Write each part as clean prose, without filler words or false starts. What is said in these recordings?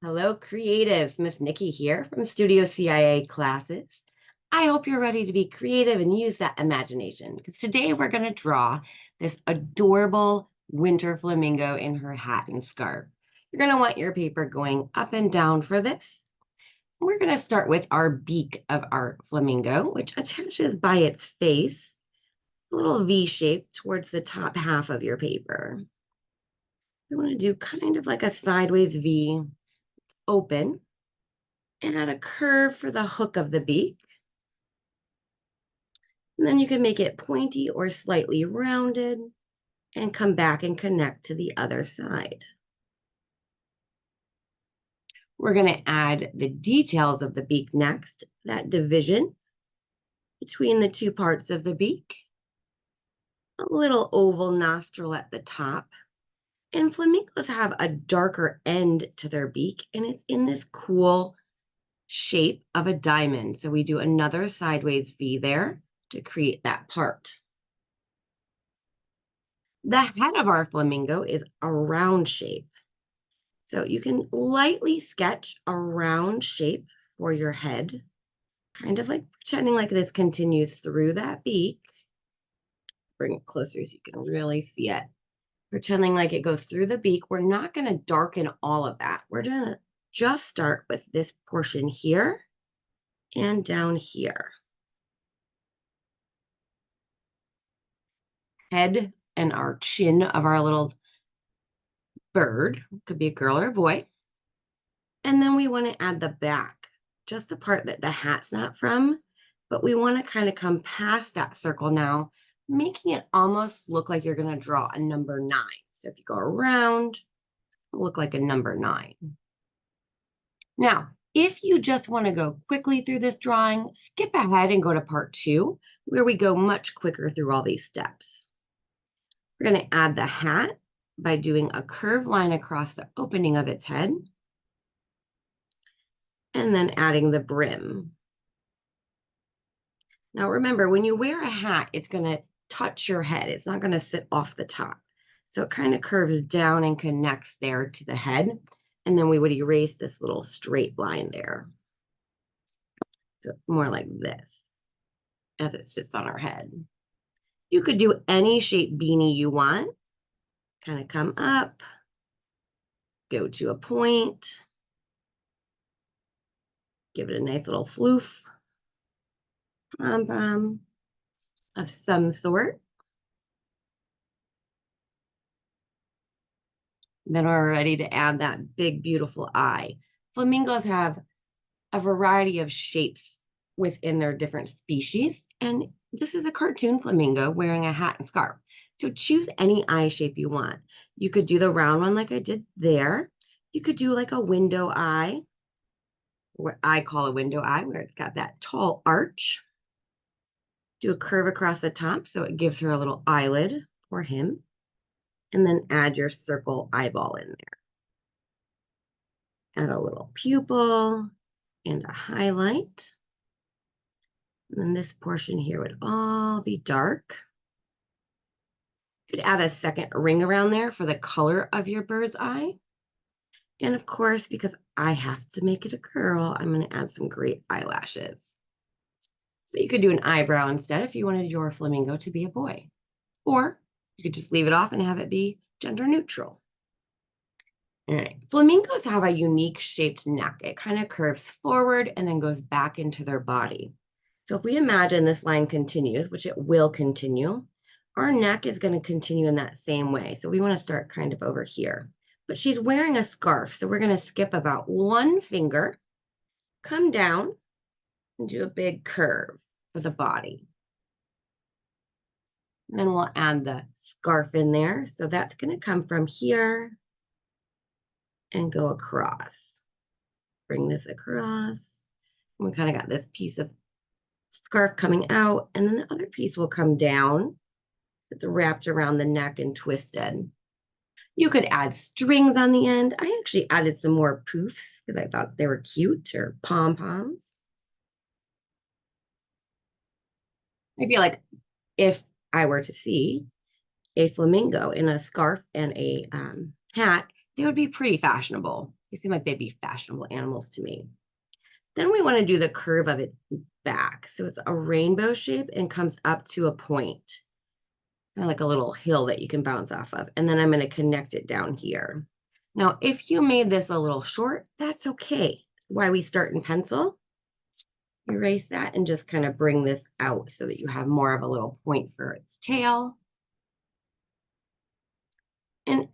Hello, creatives. Miss Nikki here from Studio CIA classes. I hope you're ready to be creative and use that imagination because today we're going to draw this adorable winter flamingo in her hat and scarf. You're going to want your paper going up and down for this. We're going to start with our beak of our flamingo, which attaches by its face a little V shape towards the top half of your paper. You want to do kind of like a sideways V, open, and add a curve for the hook of the beak. And then you can make it pointy or slightly rounded and come back and connect to the other side. We're going to add the details of the beak next, that division between the two parts of the beak, a little oval nostril at the top. And flamingos have a darker end to their beak, and it's in this cool shape of a diamond. So we do another sideways V there to create that part. The head of our flamingo is a round shape. So you can lightly sketch a round shape for your head, kind of like pretending like this continues through that beak. Bring it closer so you can really see it. Pretending like it goes through the beak. We're not going to darken all of that. We're going to just start with this portion here and down here. Head and our chin of our little bird, could be a girl or a boy. And then we want to add the back, just the part that the hat's not from, but we want to kind of come past that circle now, making it almost look like you're going to draw a number 9. So if you go around, it'll look like a number 9. Now, if you just want to go quickly through this drawing, skip ahead and go to part 2, where we go much quicker through all these steps. We're going to add the hat by doing a curved line across the opening of its head, and then adding the brim. Now remember, when you wear a hat, it's going to touch your head. It's not going to sit off the top. So it kind of curves down and connects there to the head. And then we would erase this little straight line there. So more like this as it sits on our head. You could do any shape beanie you want. Kind of come up, go to a point, give it a nice little floof, pom-pom of some sort. Then we're ready to add that big, beautiful eye. Flamingos have a variety of shapes within their different species. And this is a cartoon flamingo wearing a hat and scarf. So choose any eye shape you want. You could do the round one like I did there. You could do like a window eye, what I call a window eye, where it's got that tall arch. Do a curve across the top so it gives her a little eyelid for him. And then add your circle eyeball in there. Add a little pupil and a highlight. And then this portion here would all be dark. You could add a second ring around there for the color of your bird's eye. And of course, because I have to make it a girl, I'm going to add some great eyelashes. So you could do an eyebrow instead if you wanted your flamingo to be a boy. Or you could just leave it off and have it be gender neutral. All right. Flamingos have a unique shaped neck. It kind of curves forward and then goes back into their body. So if we imagine this line continues, which it will continue, our neck is going to continue in that same way. So we want to start kind of over here. But she's wearing a scarf, so we're going to skip about 1 finger, come down, and do a big curve for the body. And then we'll add the scarf in there. So that's going to come from here and go across. Bring this across. And we kind of got this piece of scarf coming out, and then the other piece will come down. It's wrapped around the neck and twisted. You could add strings on the end. I actually added some more poofs because I thought they were cute, or pom-poms. I feel like if I were to see a flamingo in a scarf and a hat, they would be pretty fashionable. They seem like they'd be fashionable animals to me. Then we want to do the curve of its back. So it's a rainbow shape and comes up to a point, kind of like a little hill that you can bounce off of. And then I'm going to connect it down here. Now, if you made this a little short, that's okay. Why we start in pencil. Erase that and just kind of bring this out so that you have more of a little point for its tail. And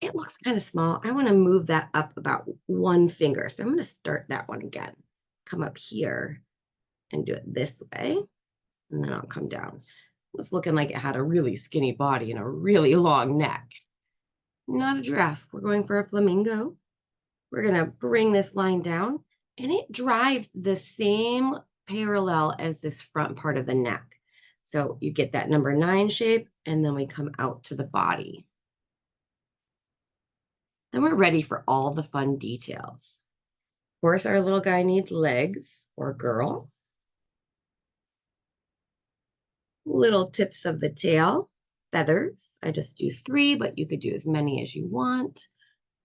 it looks kind of small. I want to move that up about 1 finger. So I'm going to start that one again. Come up here and do it this way. And then I'll come down. It was looking like it had a really skinny body and a really long neck. Not a giraffe. We're going for a flamingo. We're going to bring this line down, and it drives the same parallel as this front part of the neck. So you get that number 9 shape, and then we come out to the body. Then we're ready for all the fun details. Of course, our little guy needs legs, or girl. Little tips of the tail, feathers. I just do 3, but you could do as many as you want.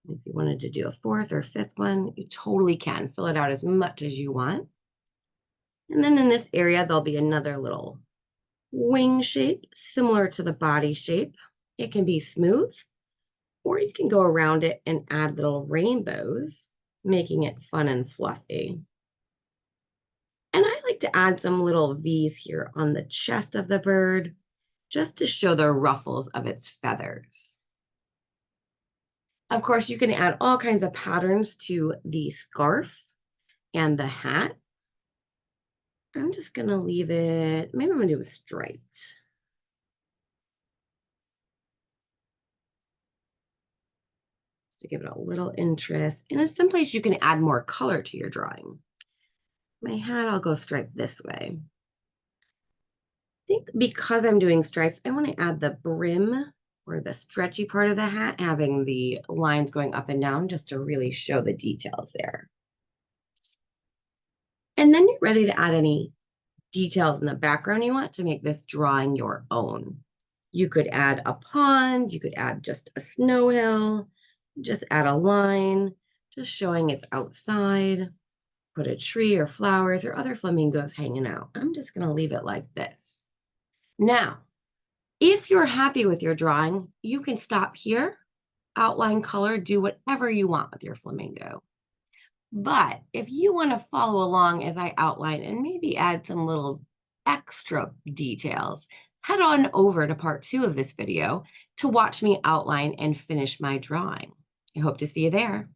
If you wanted to do a 4th or 5th one, you totally can. Fill it out as much as you want. And then in this area, there'll be another little wing shape, similar to the body shape. It can be smooth, or you can go around it and add little rainbows, making it fun and fluffy. And I like to add some little V's here on the chest of the bird, just to show the ruffles of its feathers. Of course, you can add all kinds of patterns to the scarf and the hat. I'm just going to leave it, maybe I'm going to do a striped. To give it a little interest. And in some place you can add more color to your drawing. My hat, I'll go striped this way. I think because I'm doing stripes, I want to add the brim or the stretchy part of the hat, having the lines going up and down just to really show the details there. And then you're ready to add any details in the background you want to make this drawing your own. You could add a pond, you could add just a snow hill, just add a line, just showing it's outside, put a tree or flowers or other flamingos hanging out. I'm just going to leave it like this. Now, if you're happy with your drawing, you can stop here, outline color, do whatever you want with your flamingo. But if you want to follow along as I outline and maybe add some little extra details, head on over to part 2 of this video to watch me outline and finish my drawing. I hope to see you there.